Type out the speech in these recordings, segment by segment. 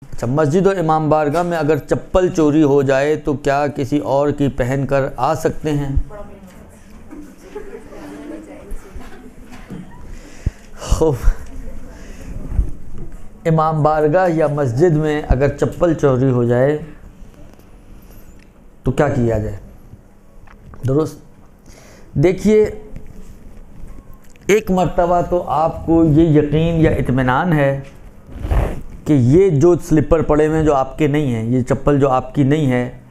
अच्छा, मस्जिद और इमाम बारगाह में अगर चप्पल चोरी हो जाए तो क्या किसी और की पहन कर आ सकते हैं? इमाम बारगाह या मस्जिद में अगर चप्पल चोरी हो जाए तो क्या किया जाए? दुरुस्त। देखिए, एक मर्तबा तो आपको ये यकीन या इत्मीनान है कि ये जो स्लीपर पड़े हुए हैं जो आपके नहीं हैं, ये चप्पल जो आपकी नहीं है,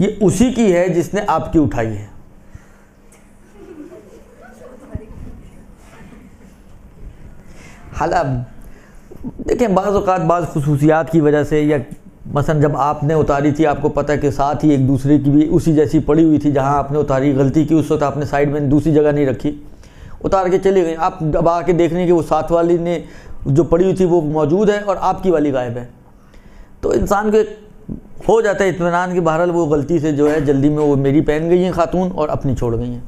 ये उसी की है जिसने आपकी उठाई है। हालांकि देखें, बाज़ औक़ात बाज़ खुसूसियात की वजह से, या मसलन जब आपने उतारी थी आपको पता है कि साथ ही एक दूसरे की भी उसी जैसी पड़ी हुई थी, जहां आपने उतारी गलती की उस वक्त आपने साइड में दूसरी जगह नहीं रखी, उतार के चली गई। आप अब आके देखने कि वो साथ वाली ने जो पड़ी हुई थी वो मौजूद है और आपकी वाली गायब है, तो इंसान के हो जाता है इत्मीनान कि बहरहाल वो गलती से जो है जल्दी में वो मेरी पहन गई हैं खातून और अपनी छोड़ गई हैं।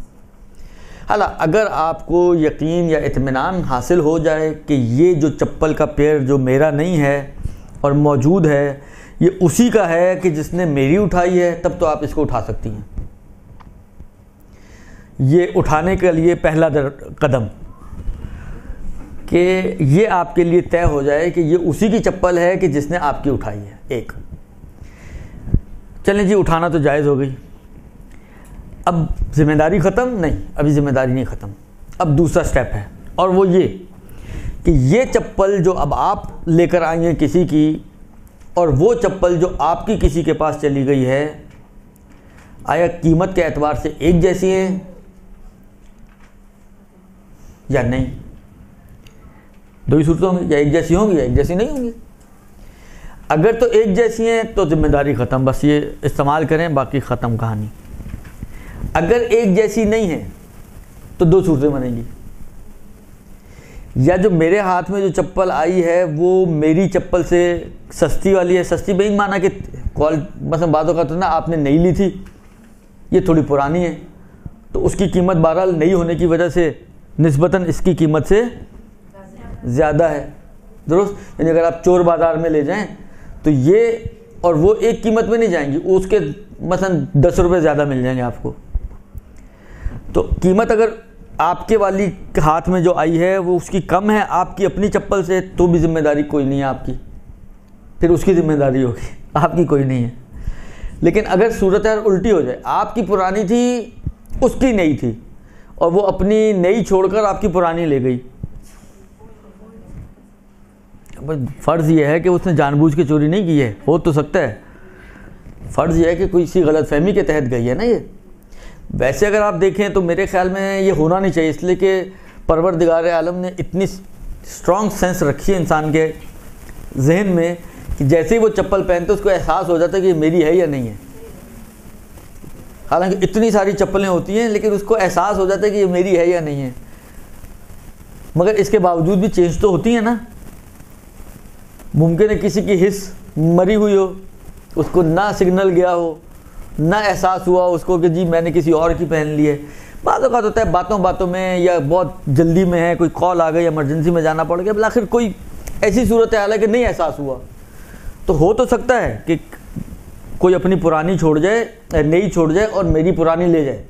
हालांकि अगर आपको यकीन या इत्मीनान हासिल हो जाए कि ये जो चप्पल का पेयर जो मेरा नहीं है और मौजूद है ये उसी का है कि जिसने मेरी उठाई है, तब तो आप इसको उठा सकती हैं। ये उठाने के लिए पहला कदम कि ये आपके लिए तय हो जाए कि ये उसी की चप्पल है कि जिसने आपकी उठाई है। एक चलें जी, उठाना तो जायज़ हो गई। अब जिम्मेदारी ख़त्म? नहीं, अभी जिम्मेदारी नहीं ख़त्म। अब दूसरा स्टेप है, और वो ये कि ये चप्पल जो अब आप लेकर आएंगे किसी की, और वो चप्पल जो आपकी किसी के पास चली गई है, आया कीमत के एतबार से एक जैसी है या नहीं? दो ही सूरतें होंगी, या एक जैसी होंगी या एक जैसी नहीं होंगी। अगर तो एक जैसी हैं तो जिम्मेदारी ख़त्म, बस ये इस्तेमाल करें, बाकी ख़त्म कहानी। अगर एक जैसी नहीं है तो दो सूरतें बनेंगी, या जो मेरे हाथ में जो चप्पल आई है वो मेरी चप्पल से सस्ती वाली है। सस्ती बेईन माना कि मतलब बातों का तो ना, आपने नई ली थी, ये थोड़ी पुरानी है, तो उसकी कीमत बहरहाल नई होने की वजह से निस्बतन इसकी कीमत से ज़्यादा है। दुरुस्त। यानी अगर आप चोर बाज़ार में ले जाएं तो ये और वो एक कीमत में नहीं जाएंगी, उसके मसलन 10 रुपये ज़्यादा मिल जाएंगे आपको। तो कीमत अगर आपके वाली हाथ में जो आई है वो उसकी कम है आपकी अपनी चप्पल से, तो भी जिम्मेदारी कोई नहीं है आपकी, फिर उसकी जिम्मेदारी होगी, आपकी कोई नहीं है। लेकिन अगर सूरत उल्टी हो जाए, आपकी पुरानी थी उसकी नई थी, और वो अपनी नई छोड़कर आपकी पुरानी ले गई, फ़र्ज़ ये है कि उसने जानबूझ के चोरी नहीं की है, हो तो सकता है। फ़र्ज़ ये है कि कोई सी गलतफहमी के तहत गई है ना ये। वैसे अगर आप देखें तो मेरे ख्याल में ये होना नहीं चाहिए, इसलिए कि परवरदिगार आलम ने इतनी स्ट्रॉन्ग सेंस रखी है इंसान के जहन में कि जैसे ही वो चप्पल पहनते उसको एहसास हो जाता है कि ये मेरी है या नहीं है। हालांकि इतनी सारी चप्पलें होती हैं, लेकिन उसको एहसास हो जाता है कि ये मेरी है या नहीं है। मगर इसके बावजूद भी चेंज तो होती है ना। मुमकिन है किसी की हिस्स मरी हुई हो, उसको ना सिग्नल गया हो, ना एहसास हुआ उसको कि जी मैंने किसी और की पहन ली है। बातों का होता है बातों बातों में, या बहुत जल्दी में है, कोई कॉल आ गई, इमरजेंसी में जाना पड़ गया, आखिर कोई ऐसी सूरत हाल है कि नहीं एहसास हुआ, तो हो तो सकता है कि कोई अपनी पुरानी छोड़ जाए, नई छोड़ जाए और मेरी पुरानी ले जाए।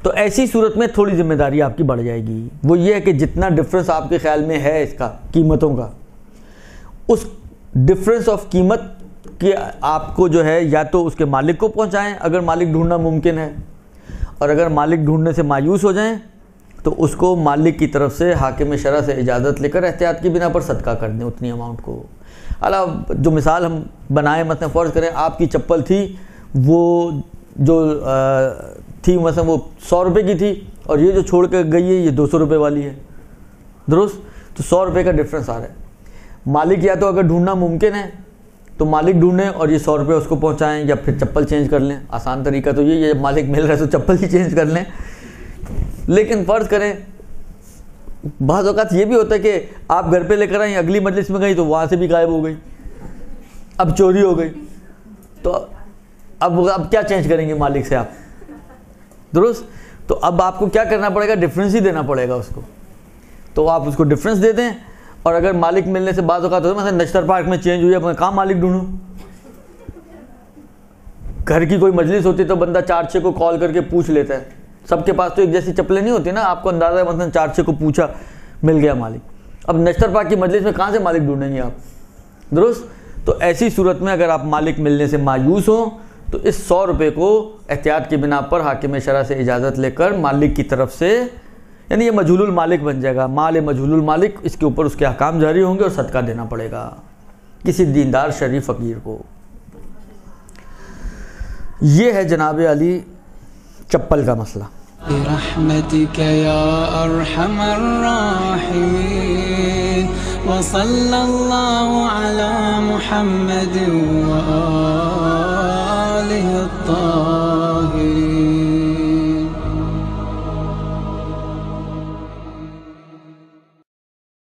तो ऐसी सूरत में थोड़ी जिम्मेदारी आपकी बढ़ जाएगी। वो ये है कि जितना डिफरेंस आपके ख्याल में है इसका कीमतों का, उस डिफरेंस ऑफ कीमत कि आपको जो है या तो उसके मालिक को पहुंचाएं अगर मालिक ढूंढना मुमकिन है, और अगर मालिक ढूंढने से मायूस हो जाएं तो उसको मालिक की तरफ से हाकिम शरअ से इजाज़त लेकर एहतियात की बिना पर सदका कर दें उतनी अमाउंट को। अला जो मिसाल हम बनाएं, मतलब फ़र्ज़ करें आपकी चप्पल थी, वो जो थी मतलब वो 100 रुपये की थी, और ये जो छोड़ कर गई है ये 200 रुपये वाली है। दुरुस्त। तो 100 रुपये का डिफरेंस आ रहा है। मालिक या तो अगर ढूंढना मुमकिन है तो मालिक ढूंढें और ये 100 रुपये उसको पहुंचाएं, या फिर चप्पल चेंज कर लें। आसान तरीका तो ये है, मालिक मिल रहा है तो चप्पल ही चेंज कर लें। लेकिन फ़र्ज़ करें बाज़ औक़ात ये भी होता है कि आप घर पे लेकर आई, अगली मजलिस में गई तो वहाँ से भी गायब हो गई, अब चोरी हो गई, तो अब क्या चेंज करेंगे मालिक से आप? दुरुस्त। तो अब आपको क्या करना पड़ेगा, डिफरेंस ही देना पड़ेगा उसको। तो आप उसको डिफरेंस दे दें और अगर मालिक मिलने से बात होगा तो मतलब नश्तर पार्क में चेंज हुई है, मैं कहाँ मालिक ढूंढूं। घर की कोई मजलिस होती तो बंदा 4-6 को कॉल करके पूछ लेता है। सबके पास तो एक जैसी चप्पलें नहीं होती ना, आपको अंदाजा है, मतलब 4-6 को पूछा मिल गया मालिक। अब नश्तर पार्क की मजलिस में कहाँ से मालिक ढूंढेंगे आप, दुरुस्त। तो ऐसी सूरत में अगर आप मालिक मिलने से मायूस हो तो इस 100 रुपये को एहतियात की बिना पर हाकिम शरा से इजाज़त लेकर मालिक की तरफ से, यानी ये मजहूलुल मालिक बन जाएगा, माल मजहूलुल मालिक, इसके ऊपर उसके अहकाम जारी होंगे और सदका देना पड़ेगा किसी दीनदार शरीफ फ़कीर को। ये है जनाब अली चप्पल का मसला। रहमतिक या अरहमर राहिमीन व सल्लल्लाहु अला मुहम्मद व आलिहि